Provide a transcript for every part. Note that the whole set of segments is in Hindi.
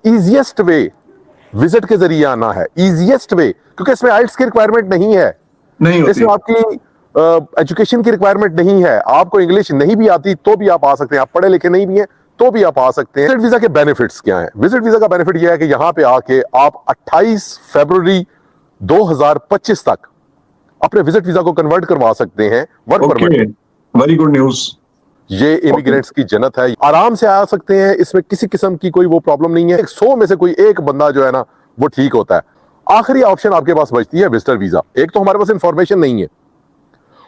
इजीएस्ट वे विजिट के जरिए आना है, इजीएस्ट वे, क्योंकि इसमें आइल्स की रिक्वायरमेंट नहीं है, नहीं होती। इसमें आपकी एजुकेशन की रिक्वायरमेंट नहीं है, आपको इंग्लिश नहीं भी आती तो भी आप आ सकते हैं, आप पढ़े लिखे नहीं भी हैं तो भी आप आ सकते हैं। विजिट वीजा के बेनिफिट्स क्या हैं? विजिट वीजा का बेनिफिट यह है कि यहां पे आके आप 28 फरवरी 2025 तक अपने विजिट वीजा को कन्वर्ट करवा सकते हैं work permit. Very good news. ये इमिग्रेंट्स की जन्नत है, आराम से आ सकते हैं, इसमें किसी किस्म की कोई वो प्रॉब्लम नहीं है। 100 में से कोई एक बंदा जो है ना वो ठीक होता है। आखिरी ऑप्शन आपके पास बचती है विजिटर वीजा। एक तो हमारे पास इंफॉर्मेशन नहीं है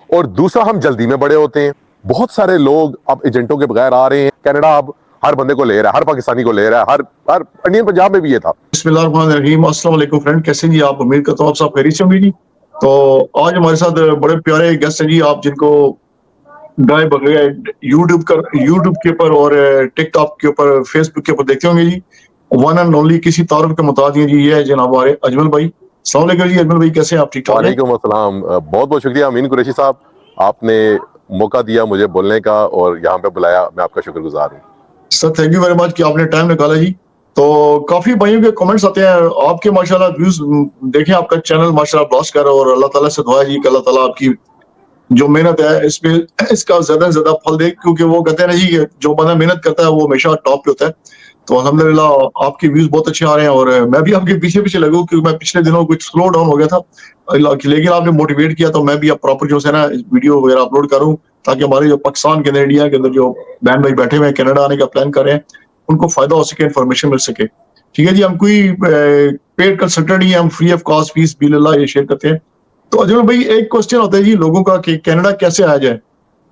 और दूसरा हम जल्दी में बड़े होते हैं। बहुत सारे लोग अब एजेंटों के बगैर आ रहे हैं कनाडा, अब हर बंदे को ले रहा है, हर पाकिस्तानी को ले रहा है, हर इंडियन। पंजाब में भी ये था। बिस्मिल्लाहिर्रहमानिर्रहीम, अस्सलाम वालेकुम फ्रेंड, कैसे जी आप? उम्मीद करता हूँ आप सब खैरियत से होंगे जी। तो आज हमारे साथ बड़े प्यारे गेस्ट हैं जी, आप जिनको गाय बगैर यूट्यूब के ऊपर और टिकटॉक के ऊपर, फेसबुक के ऊपर देखते होंगे जी। वन एंड ओनली, किसी तारुफ के मुताबिक जी, ये है जनाब हमारे अजमल भाई। अस्सलाम वालेकुम जी अजमल भाई, कैसे हैं आप? ठीक ठाक हैं? वालेकुम अस्सलाम। बहुत बहुत शुक्रिया अमीन कुरैशी साहब, आपने मौका दिया मुझे बोलने का और यहाँ पे बुलाया, मैं आपका शुक्रगुजार हूँ। Sir thank you very much कि आपने टाइम निकाला जी। तो काफी भाइयों के कमेंट्स आते हैं आपके, माशाल्लाह व्यूज देखें, आपका चैनल माशाल्लाह ब्लास्ट कर रहा है और अल्लाह ताला से दुआ है जी कि अल्लाह ताला आपकी जो मेहनत है इसमें इसका ज्यादा से ज्यादा फल दे, क्योंकि वो कहते हैं ना जी कि जो बंदा मेहनत करता है वो हमेशा टॉप पे होता है। तो अल्हम्दुलिल्लाह आपके व्यूज बहुत अच्छे आ रहे हैं और मैं भी आपके पीछे पीछे लगूं, क्योंकि मैं पिछले दिनों कुछ स्लो डाउन हो गया था, लेकिन आपने मोटिवेट किया तो मैं भी अब प्रॉपर जो है ना वीडियो वगैरह अपलोड करूं, ताकि हमारे जो पाकिस्तान के अंदर, इंडिया के अंदर जो बहन भाई बैठे हुए हैं, कनाडा आने का प्लान कर रहे हैं, उनको फायदा हो सके, इन्फॉर्मेशन मिल सके। ठीक है जी, हम कोई पेड कंसल्टेंट नहीं है, हम फ्री ऑफ कॉस्ट फीस बिल्लाह ये शेयर करते हैं। तो अजमल भाई, एक क्वेश्चन होता है जी लोगों का कि कनाडा कैसे आया जाए।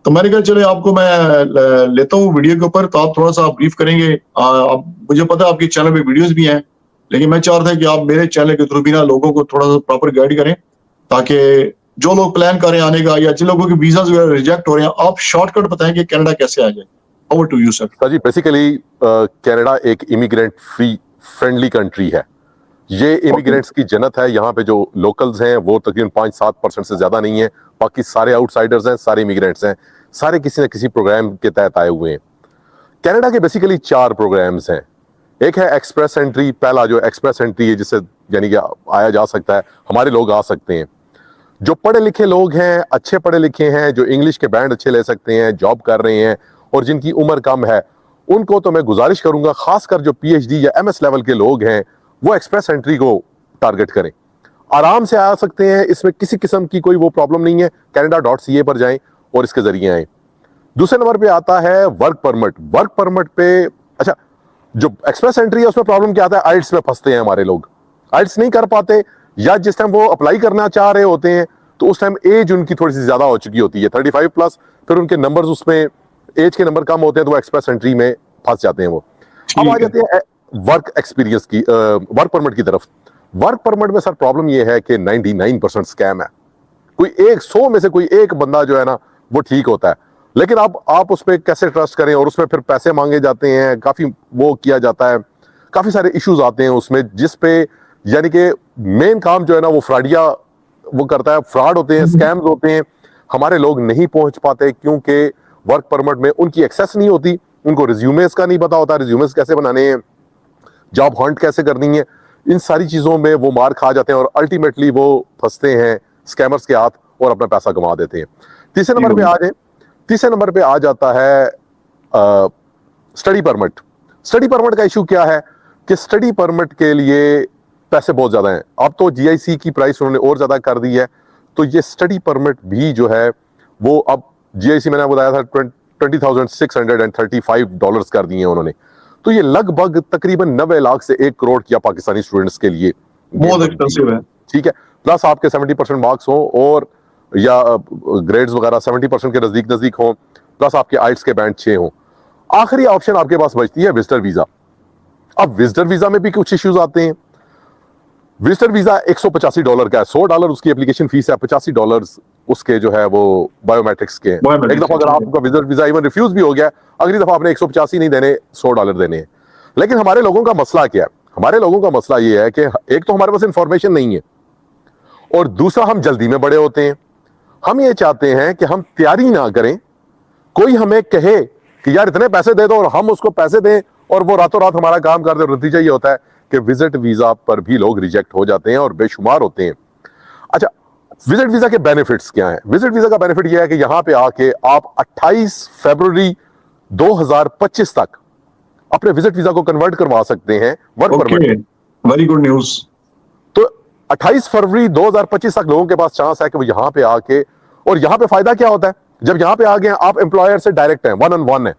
तो मैंने कहा चले आपको मैं लेता हूँ वीडियो के ऊपर, तो आप थोड़ा सा ब्रीफ करेंगे। आप, मुझे पता है आपके चैनल पे वीडियोस भी हैं, लेकिन मैं चाह रहा था कि आप मेरे चैनल के थ्रू भी ना लोगों को थोड़ा सा प्रॉपर गाइड करें, ताकि जो लोग प्लान कर रहे हैं आने का या जिन लोगों के वीजा वगैरह रिजेक्ट हो रहे हैं, आप शॉर्टकट बताएं कि कनाडा कैसे आ जाए। Over to you sir. जी, बेसिकली कनाडा एक इमिग्रेंट फ्रेंडली कंट्री है। ये इमिग्रेंट्स की जन्नत है। यहाँ पे जो लोकल्स हैं वो तकरीबन 5-7% से ज्यादा नहीं है, बाकी सारे आउटसाइडर्स हैं, सारे इमिग्रेंट्स हैं, सारे किसी न किसी प्रोग्राम के तहत आए हुए हैं। कनाडा के बेसिकली 4 प्रोग्राम्स हैं। एक है एक्सप्रेस एंट्री, पहला जो एक्सप्रेस एंट्री है जिससे यानी कि आया जा सकता है, हमारे लोग आ सकते हैं। जो पढ़े लिखे लोग हैं, अच्छे पढ़े लिखे हैं, जो इंग्लिश के बैंड अच्छे ले सकते हैं, जॉब कर रहे हैं और जिनकी उम्र कम है, उनको तो मैं गुजारिश करूंगा, खासकर जो पीएचडी या एमएस लेवल के लोग हैं, वो एक्सप्रेस एंट्री को टारगेट करें। आराम से आ सकते हैं, इसमें किसी किस्म की कोई वो प्रॉब्लम नहीं है। canada.ca पर जाएं और इसके जरिए आए। दूसरे नंबर पे आता है वर्क परमिट। वर्क परमिट पे, अच्छा, जो एक्सप्रेस एंट्री है उसमें प्रॉब्लम क्या आता है? आइल्स में फंसते हैं हमारे लोग, आइल्स नहीं कर पाते, या जिस टाइम वो अप्लाई करना चाह रहे होते हैं तो उस टाइम एज उनकी थोड़ी सी ज्यादा हो चुकी होती है, 35+, फिर उनके नंबर्स उसमें एज के नंबर कम होते हैं तो वो एक्सप्रेस एंट्री में फंस जाते हैं। वो अब आ जाते हैं वर्क एक्सपीरियंस की, वर्क परमिट की तरफ। वर्क परमिट में सर प्रॉब्लम ये है कि 99% स्कैम है। कोई 100 में से कोई एक बंदा जो है ना वो ठीक होता है, लेकिन आप उस पर कैसे ट्रस्ट करें? और उसमें फिर पैसे मांगे जाते हैं, काफी वो किया जाता है, काफी सारे इश्यूज आते हैं उसमें, जिस पे यानी कि मेन काम जो है ना वो फ्रॉडिया वो करता है, फ्रॉड होते हैं, स्कैम्स होते हैं। हमारे लोग नहीं पहुंच पाते क्योंकि वर्क परमिट में उनकी एक्सेस नहीं होती, उनको रिज्यूमेस का नहीं पता होता, रिज्यूमेस कैसे बनाने हैं, जॉब हंट कैसे करनी है, इन सारी चीजों में वो मार खा जाते हैं और अल्टीमेटली वो फंसते हैं स्कैमर्स के हाथ और अपना पैसा गंवा देते हैं। तीसरे नंबर पे आ जाए, तीसरे नंबर पे आ जाता है स्टडी परमिट। स्टडी परमिट का इशू क्या है कि स्टडी परमिट के लिए पैसे बहुत ज्यादा हैं। अब तो जीआईसी की प्राइस उन्होंने और ज्यादा कर दी है, तो ये स्टडी परमिट भी जो है वो अब जीआईसी मैंने बताया था $20,635 कर दिए उन्होंने। तो ये लगभग तकरीबन 90 लाख से 1 करोड़ किया पाकिस्तानी स्टूडेंट्स के लिए, बहुत एक्सपेंसिव है। ठीक है। प्लस आपके 70% मार्क्स हो और या ग्रेड्स वगैरह 70% के नजदीक नजदीक हो, प्लस आपके आइल्स के बैंड 6 हो। आखिरी ऑप्शन आपके पास बचती है विजिटर वीजा। अब विजिटर वीजा में भी कुछ इश्यूज आते हैं। विजिटर वीजा $185 का है, $100 उसकी एप्लीकेशन फीस है, $85 उसके जो है वो बायोमेट्रिक्स के। एक दफा अगर आपका विजिटर वीजा इवन रिफ्यूज भी हो गया, अगली दफा आपने 185 नहीं देने, $100 देने हैं। लेकिन हमारे लोगों का मसला क्या है? हमारे लोगों का मसला ये है कि एक तो हमारे पास इंफॉर्मेशन नहीं है और दूसरा हम जल्दी में बड़े होते हैं। हम ये चाहते हैं कि हम तैयारी ना करें, कोई हमें कहे कि यार इतने पैसे दे दो और हम उसको पैसे दें और वो रातों रात हमारा काम कर दे। और नतीजा ये होता है कि विजिट वीजा पर भी लोग रिजेक्ट हो जाते हैं और बेशुमार होते हैं। अच्छा, विजिट वीजा के बेनिफिट्स क्या हैं? विजिट वीजा का बेनिफिट यह है कि यहां पे आके आप 28 फरवरी 2025 तक अपने विजिट वीजा को कन्वर्ट करवा सकते हैं work permit. Very good news. तो 28 फरवरी 2025 तक लोगों के पास चांस है कि वो यहां पे आके, और यहां पे फायदा क्या होता है, जब यहां पे आ गए आप एम्प्लॉयर से डायरेक्ट हैं, वन ऑन वन है,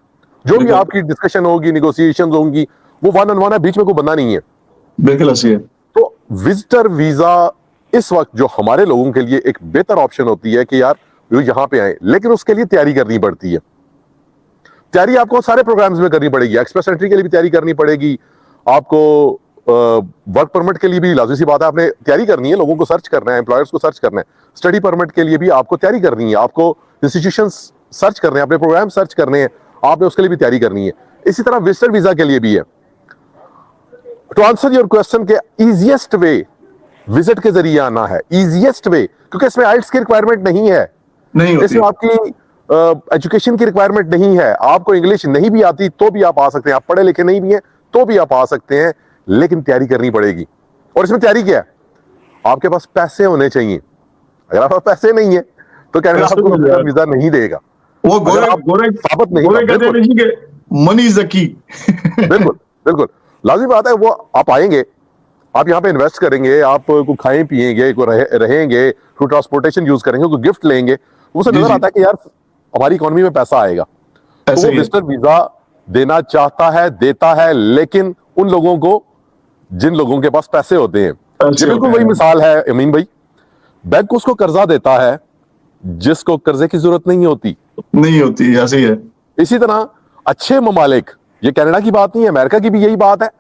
जो भी आपकी डिस्कशन होगी, निगोसिएशंस होंगी, वो वन ऑन वन है, बीच में कोई बंदा नहीं है। बिल्कुल ऐसी है। तो विजिटर वीजा इस वक्त जो हमारे लोगों के लिए एक बेहतर ऑप्शन होती है कि यार वो यहां पे आए, लेकिन उसके लिए तैयारी करनी पड़ती है। तैयारी आपको सारे प्रोग्राम्स में करनी पड़ेगी। एक्सप्रेस एंट्री के लिए भी तैयारी करनी पड़ेगी, आपको वर्क परमिट के लिए भी लाज़मी सी बात है आपने तैयारी करनी है, लोगों को सर्च करना है, एम्प्लॉयर्स को सर्च करना है। स्टडी परमिट के लिए भी आपको तैयारी करनी है, आपको इंस्टीट्यूशंस सर्च करने हैं, अपने प्रोग्राम सर्च करने हैं, आपने उसके लिए भी तैयारी करनी है। इसी तरह विजिटर वीजा के लिए भी है। टू आंसर योर क्वेश्चन के इजीएस्ट वे विजिट के जरिए आना है, इजीएस्ट वे, क्योंकि इसमें आइल्स की रिक्वायरमेंट नहीं है, नहीं होती। इसमें आपकी एजुकेशन की रिक्वायरमेंट नहीं है, आपको इंग्लिश नहीं भी आती तो भी आप आ सकते हैं, आप पढ़े लिखे नहीं भी हैं तो भी आप आ सकते हैं, लेकिन तैयारी करनी पड़ेगी। और इसमें तैयारी क्या है, आपके पास पैसे होने चाहिए। अगर आपके पास पैसे नहीं है तो कनाडा आपको वीजा नहीं देगा। वो गोरे साबित नहीं कहते हैं कि मनी इज द की। बिल्कुल बिल्कुल लाजिम बात है। वो आप आएंगे, आप यहाँ पे इन्वेस्ट करेंगे, आप को खाएं पिएंगे, को रहेंगे, को ट्रांसपोर्टेशन यूज करेंगे, को गिफ्ट लेंगे, उसे नजर आता है कि यार हमारी इकोनॉमी में पैसा आएगा, तो वो विजिटर वीजा देना चाहता है, देता है, लेकिन उन लोगों को जिन लोगों के पास पैसे होते हैं। ये बिल्कुल वही मिसाल है अमीन भाई, बैंक उसको कर्जा देता है जिसको कर्जे की जरूरत नहीं होती। ऐसे ही है। इसी तरह अच्छे ममालिक, ये कनाडा की बात नहीं है, अमेरिका की भी यही बात है,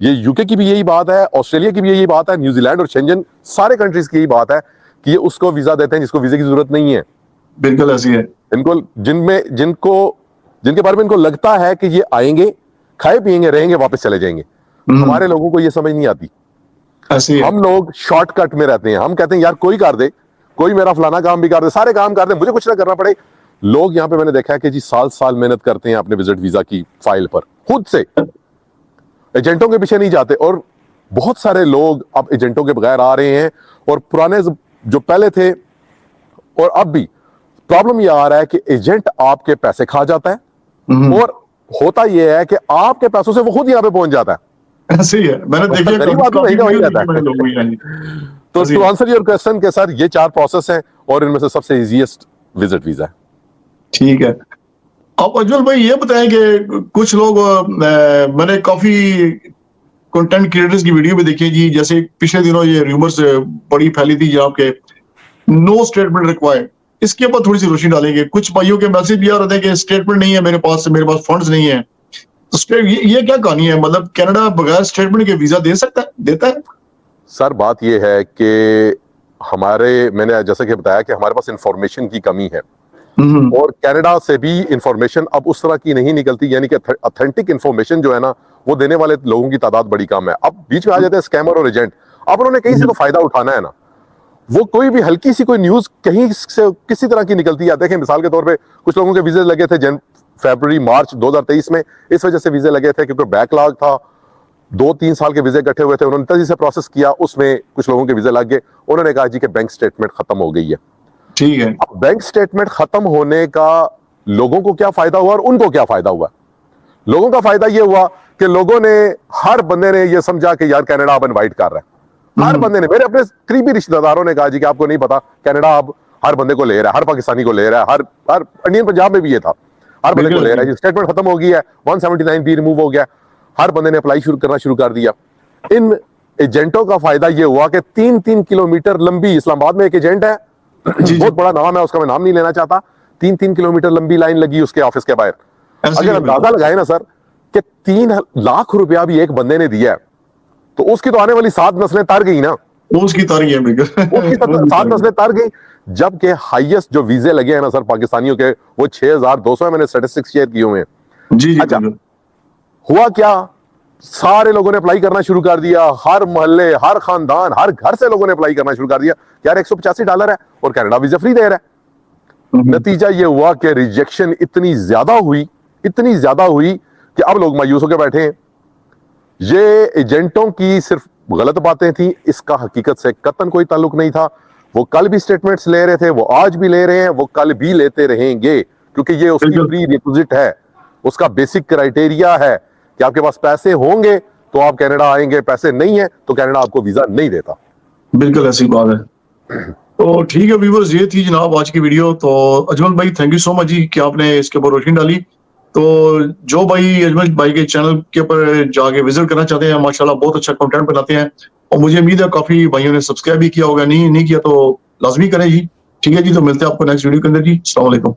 ये यूके की भी यही बात है, ऑस्ट्रेलिया की भी यही बात है, न्यूजीलैंड और शेंजन सारे कंट्रीज की यही बात है कि ये उसको वीजा देते हैं जिसको वीजे की जरूरत नहीं है। बिल्कुल ऐसी है। इनको जिनके बारे में इनको लगता है कि ये आएंगे, खाए पिएंगे, रहेंगे, वापस चले जाएंगे। हमारे लोगों को ये समझ नहीं आती। हम लोग शॉर्टकट में रहते हैं, हम कहते हैं यार कोई कर दे, कोई मेरा फलाना काम भी कर दे, सारे काम कर दे, मुझे कुछ ना करना पड़े। लोग यहाँ पे मैंने देखा है कि जी साल साल मेहनत करते हैं अपने विजिट वीजा की फाइल पर, खुद से, एजेंटों के पीछे नहीं जाते। और बहुत सारे लोग अब एजेंटों के बगैर आ रहे हैं, और पुराने जो पहले थे और अब भी प्रॉब्लम यह आ रहा है कि एजेंट आपके पैसे खा जाता है, और होता यह है कि आपके पैसों से वो खुद यहाँ पे पहुंच जाता है। ऐसे ही है, मैंने देखा वही रहता है। तो टू आंसर योर क्वेश्चन के सर, ये 4 प्रोसेस हैं और इनमें से सबसे इजीएस्ट विजिट वीजा है। ठीक है। आप अज्वल भाई ये बताएं कि कुछ लोग मैंने काफी कंटेंट क्रिएटर्स की वीडियो भी देखी जी, जैसे पिछले दिनों ये रूमर्स बड़ी फैली थी जहाँ के नो स्टेटमेंट रिक्वायर्ड, इसके ऊपर थोड़ी सी रोशनी डालेंगे। कुछ भाइयों के मैसेज भी आ रहे थे कि स्टेटमेंट नहीं है मेरे पास फंड्स नहीं है, तो ये क्या कहानी है? मतलब कनाडा बगैर स्टेटमेंट के वीजा दे सकता है, देता है? सर बात ये है कि मैंने जैसे कि बताया कि हमारे पास इंफॉर्मेशन की कमी है, और कनाडा से भी इंफॉर्मेशन अब उस तरह की नहीं निकलती, यानी कि ऑथेंटिक इंफॉर्मेशन जो है ना वो देने वाले लोगों की तादाद बड़ी कम है। अब बीच में आ जाते हैं स्कैमर और एजेंट। अब उन्होंने कहीं से तो फायदा उठाना है ना, वो कोई भी हल्की सी कोई न्यूज कहीं से किसी तरह की निकलती है। देखें मिसाल के तौर पे कुछ लोगों के वीजे लगे थे फरवरी मार्च 2023 में, इस वजह से वीजे लगे थे क्योंकि बैकलॉग था, 2-3 साल के वीजे इकट्ठे हुए थे, उन्होंने तेजी से प्रोसेस किया, उसमें कुछ लोगों के वीजे लग गए। उन्होंने कहा जी कि बैंक स्टेटमेंट खत्म हो गई है। ठीक है, अब बैंक स्टेटमेंट खत्म होने का लोगों को क्या फायदा हुआ और उनको क्या फायदा हुआ? लोगों का फायदा यह हुआ कि लोगों ने, हर बंदे ने यह समझा कि यार कनाडा अब इनवाइट कर रहा है। हर बंदे ने, मेरे अपने करीबी रिश्तेदारों ने कहा जी कि आपको नहीं पता कनाडा अब हर बंदे को ले रहा है, हर पाकिस्तानी को ले रहा है, हर इंडियन पंजाब में भी ये था, हर बंदे को ले रहा है। स्टेटमेंट खत्म हो गई है, 179 भी रिमूव हो गया, हर बंदे ने अप्लाई करना शुरू कर दिया। इन एजेंटों का फायदा यह हुआ कि 3-3 किलोमीटर लंबी, इस्लामाबाद में एक एजेंट है, बहुत बड़ा नाम है उसका, मैं नाम नहीं लेना चाहता, 3-3 किलोमीटर लंबी लाइन लगी उसके ऑफिस के बाहर। अगर अंदाजा लगाए ना सर कि 3 लाख रुपया भी एक बंदे ने दिया है, तो उसकी तो आने वाली 7 नस्लें तर गई ना, उसकी तारी है, उसकी 7 नस्लें तर गई। जबकि हाईएस्ट जो वीजे लगे हैं ना सर पाकिस्तानियों के, वो 6200 है, मैंने स्टैटिस्टिक्स शेयर किए हुए हैं। जी। अच्छा, हुआ क्या, सारे लोगों ने अप्लाई करना शुरू कर दिया, हर मोहल्ले, हर खानदान, हर घर से लोगों ने अप्लाई करना शुरू कर दिया। यार $185 है और कनाडा वीजा फ्री दे रहा है। नतीजा ये हुआ कि रिजेक्शन इतनी ज्यादा हुई कि अब लोग मायूस होकर बैठे हैं। ये एजेंटों की सिर्फ गलत बातें थी, इसका हकीकत से कतन कोई ताल्लुक नहीं था। वो कल भी स्टेटमेंट्स ले रहे थे, वो आज भी ले रहे हैं, वो कल भी लेते रहेंगे, क्योंकि ये उसकी बिल्कुल। प्री रिक्विजिट है, उसका बेसिक क्राइटेरिया है कि आपके पास पैसे होंगे तो आप कनाडा आएंगे, पैसे नहीं है तो कनाडा आपको वीजा नहीं देता। बिल्कुल ऐसी बात है। तो ठीक है व्यूवर्स, ये थी जनाब आज की वीडियो। तो अजमल भाई थैंक यू सो मच जी कि आपने इसके ऊपर रोशनी डाली। तो जो भाई अजमल भाई के चैनल के ऊपर जाके विजिट करना चाहते हैं, माशाल्लाह बहुत अच्छा कंटेंट बनाते हैं, और मुझे उम्मीद है काफी भाइयों ने सब्सक्राइब भी किया होगा। नहीं किया तो लाजमी करें जी। ठीक है जी, तो मिलते हैं आपको नेक्स्ट वीडियो के अंदर जी। अस्सलाम वालेकुम।